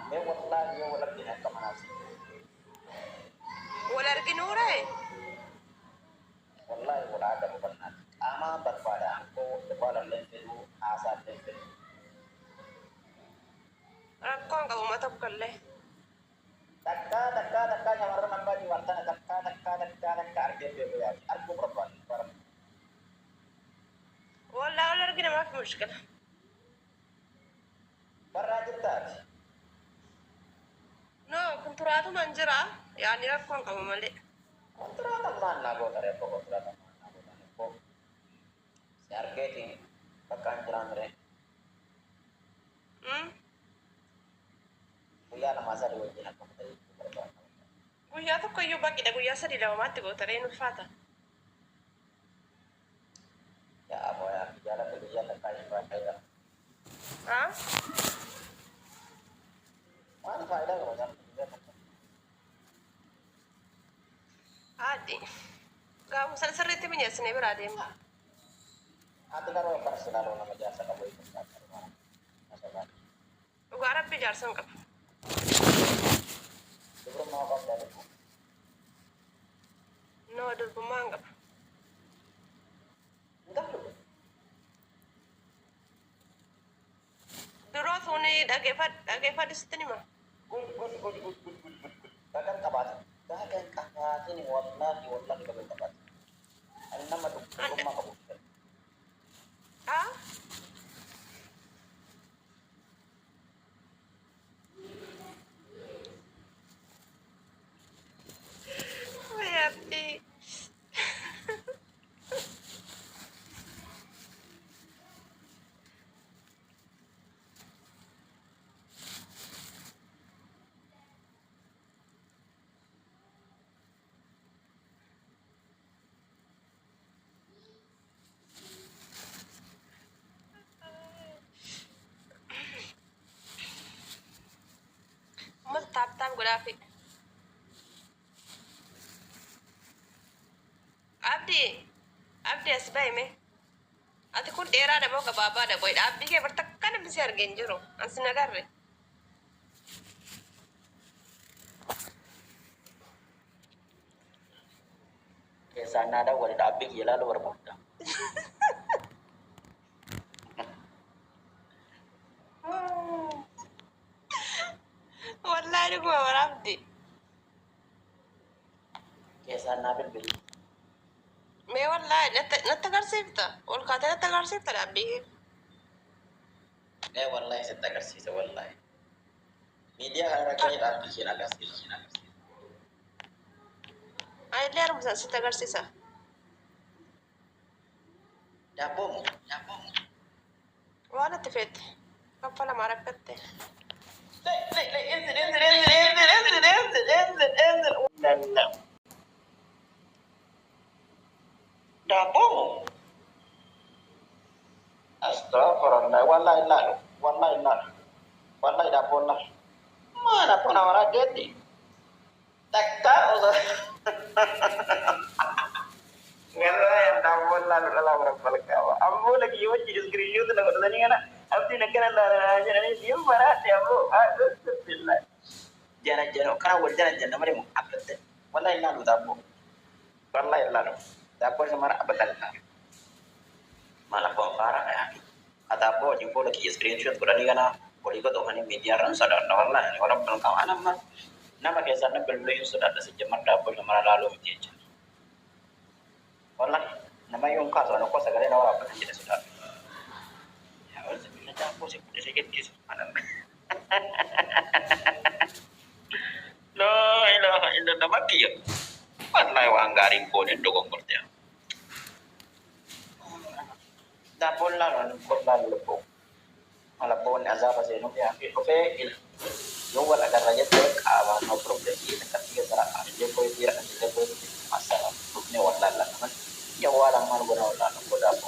मैं वल्ला ये वाला दिन है कमाना सी वो लड़की नूर है वल्ला ये वाला ada bukan ama berpada aku kepala level asa level कौन का वो मतलब कर ले dakka nyamaran apa di wartana dakka arke bebe ya aku berapa والله वो लड़की ने ما في مشكلة berajut tadi no كنت راتو منجرة يعني كون ka مملئ kontrata mana go tare ko kontrata mana go tare ko si arke ti pakanjran re kuya na masa do ni aku tadi berapa guyyaa tokko iyyuu baqqidha guyyaa sadii lamamaatti gootaree ulfaata ya apa ya jalan ke jalan kayak faedah ha mana faedah kalau jalan haadhi gaamu san sirriitti binyeessine biraa deema hati karo personal nama jasa kamu itu masa kan dhugaa rabbi jaarsan qaba sebelum mau kamu dari no durbummaa hin qaba enggak dulu duroo fuuni dhageeffadhisitti nima good bahkan kabat ini wallahi bagai kabat ini nama tuh rumah kamu ha Abdi Tap grafik Abdi asbai me ati kun dheeraadha moo gabaabaadha boy dhaabbii kee bartakka namni si argeen jiru ansi nagarre sana ada wali dabik ya lalu berbeda wallahi ni kuma wala abdi ya sana beli me wallahi natta garsifta wal kaata natta garsifta dhaabbii wallahi saya tak kasih wallahi media harus kayak dabik ya kasih ay leer musan si tagarsisa dabong wala tifet kapala marakatte انزل dabong astagfirullah wallahi dabong lah mana pun orang jadi tak Allah wallahi dabong lah berapa kawa abu lagi yo jadi screenshot nak tadi kan abdi nak kena lah jadi dia berat ya bu alhamdulillah jangan kana wal jangan mari mu abad wallahi lalu dabong wallahi lalu dabong sama abad malah bongkar ya kata apa jumpa lagi screenshot kurang ni kana boleh ko dohan media ran sadar wallahi orang belum kawan nama nama kesana belum sudah ada sejamar dabong sama lalu dia wallahi nama yung kaso ano ko sa galing na wala pa nandiyan sudah ya wala sabi na dyan po sikit kiso anong la ilaha illallah makiyo wallahi wa anggaring po ng dugong korte dapol na ron ko lalo po malapon azaba sa inyo kaya okay yung wala ka rayat no problem ina katiga sa hindi ko itira hindi ko masalah ni wala lang naman ya wala man wala ko dapo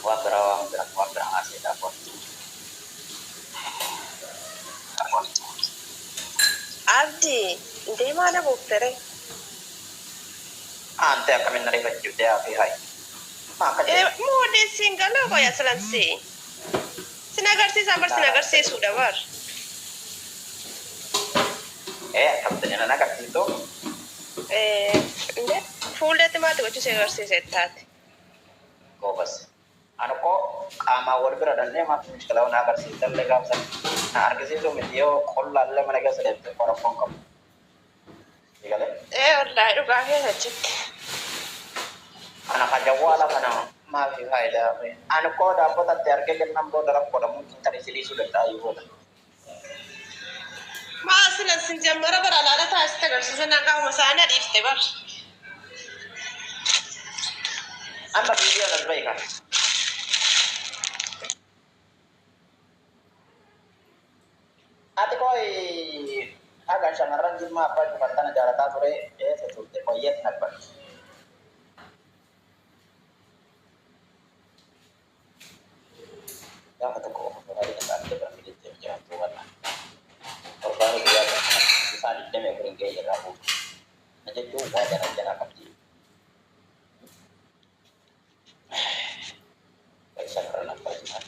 wa berawang asih dapo abdi di mana buktere ante kami nari baju dia api hai Moodii singaloo qoya silansi. Sin agarsiisa bar sin agarsiisuudha bar. Akkamitti na agarsiisu? Inde fuulleetti maati gochuu si agarsiisa ittaati. Goobas. Ani koo qaamaa wal bira dhandhee maaf miskilaa na agarsiisallee gaafsan na argisiisu miti yoo qollaallee mana keessa deemte qorafoon qabu. Wallaahi dhugaa keessa jetti. Ana kajawwaala kana maafi faayidaa ani koo dhaabbataatti argee kennan booda rakkoodha mun tarisiliisuu danda'u booda. Maa silan sin jammara bara alaala taasiste agarsiisa naqaama isaanii adiifte bar. Amma viidiyoo nas beekan. Ati koo agan shamarran jimmaa abbaa dubartana jaalataa ture eessa turte fayyeetti nabban. Gaafa tokko ofa furaadii nasaanii dabaran fidettee jiraattuu wallaan. Torbaanu guyyaa kana isaan iddame furin ga'ee irraa fuudhu. Na jechuun waa jala qabdi. Shamarran abbaa jimaan.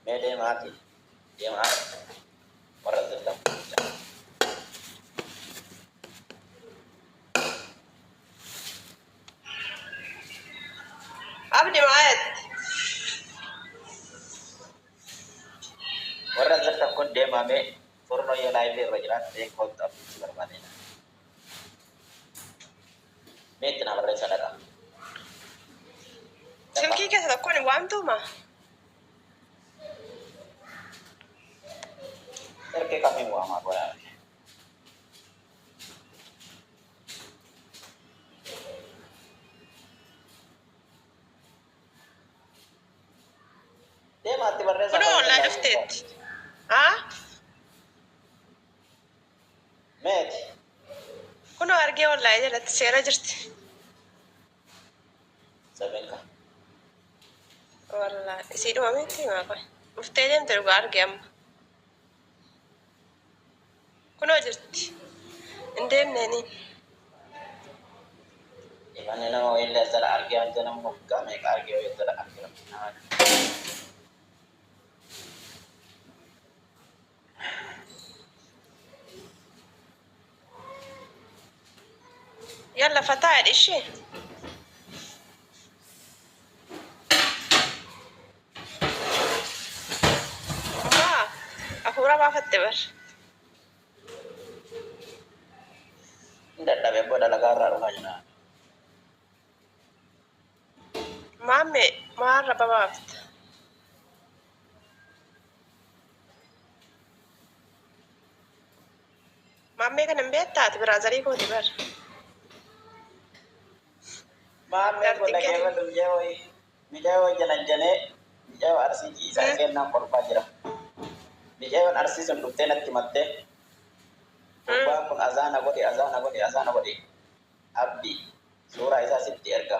Mee deemaati deemaa warra zirtamu. Abdi maayet. Warra zirtamu kun deemamee furnoo yoo laayivii irra jiraatu beekootu abdiitti barbaadena. Meetti na barreessa dhaqa. Silkii keessa tokkoon hin waamtuuma. Erkee kamiin waamaa godhaa. Deemaatti barreessa. Kunoo online dhufteetti. Haa? Meeti. Kunoo argee online jalatti seera jirti. Sabenka. Wallaahi isii dhuma miti himaa qoy. Dhuftee deemte dhugaa arge amma. Kunoo jirti. Hin deemneeni. Ifanni nama illee jala argee hanja nama hoggaa meeqa argee yoo jala argee. Yalla fataa jedhe ishee. Maa hafuura baafatte bar. Dadhabee booda lagaa irraa dhumaa jira. Maamme maarra babaafta. Maammee kana hin beektaati biraazarii kooti bar. Maammee kun dhageeffatu mijaawoo jalanjanee mijaawoo arsii isaa kennaan kolfaa jira. Mijaawoon arsii sun dhuftee natti himattee gubbaan kun azaana godhe abdii suuraa isaa sitti erga.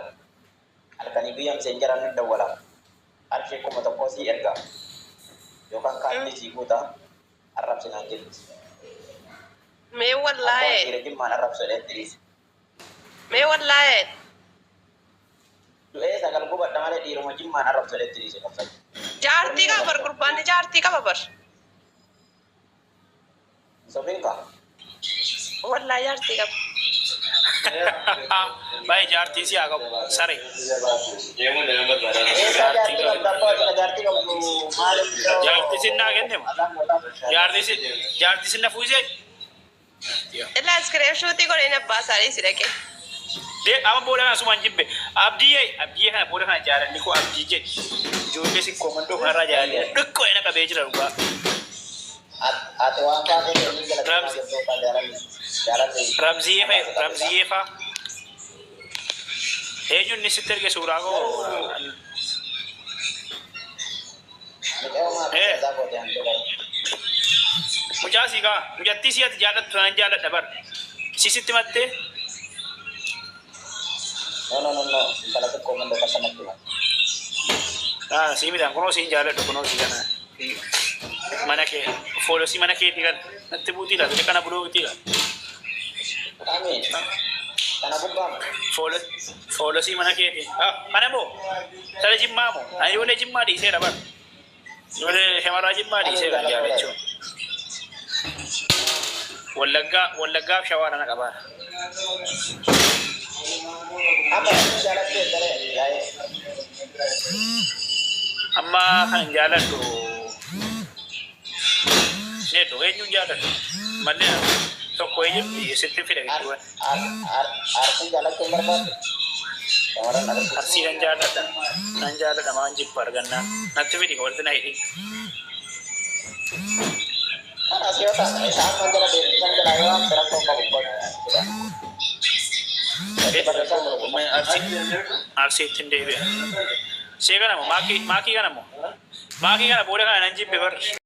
Halkanii guyyaan seen jiran ni dawwala. Harshee kuma tokkoo sii erga. Yookaan kaartii sii guutaa arrabsinaan jirti. Mee wallaayee. Abbaan jimmaan arrabsoodheetti dhiise. Mee wallaayee. Du'ee sagal gubadha malee dhiiruma jimmaan arrabsoodheetti dhiise qabsatu. Jaartii qaba bar gurbaanni jaartii qaba bar. Sofinka. Wallahi jaartii qaba. Baik jaartii si agak sare. Jaartii sinna kenne ma. Jaartii sinna fuuse. Ila screenshot ko ina baasari sidake. De ama bola kana suman jibbe. Abdiye kana bola kana jaaran ni ko abdi je. Jolle si komando kana jaaran. Dukko ina ka bejira ruba. Ate waan kaatee ni Ramziye fa. Eenyuun ni sitti erge suuraa koo. Mucaa siigaa mucattii si ati jaallattu naan jaalladha bar. Si sitti mattee. No. Intala tokko mando bakkanatti ma. Si midhaan kunoo siin jaalladhu kunoo si kana. Mana kee foolosii mana keetii kan natti buutiidha. Biyya kana buluu buutiidha. Kami. Kana bubbam. Foolosii mana keetiin. Kana moo? Tala jimmaa moo? Ani ijoollee jimmaa dhiiseera bara. Ijoollee shamaraa jimmaa dhiiseera jaalachuun. Wallaggaaf shawaara na qabaara. Apa jalatte dare yae. Amma kan jaaladhu neetu eenyuun jaaladhu mallee tokko eenyu sitti fida jechuudha. Arti jalatte barbaadu. Shamaran ada Arsii nan jaaladha maan jibba argannaan natti fidi walitti na hidhi. kan asiota saat menjala yo berapa kau Arsiitti hin deebi'a. See kana moo maakii kana moo? Maakii kana booda kana nan jibbe bar.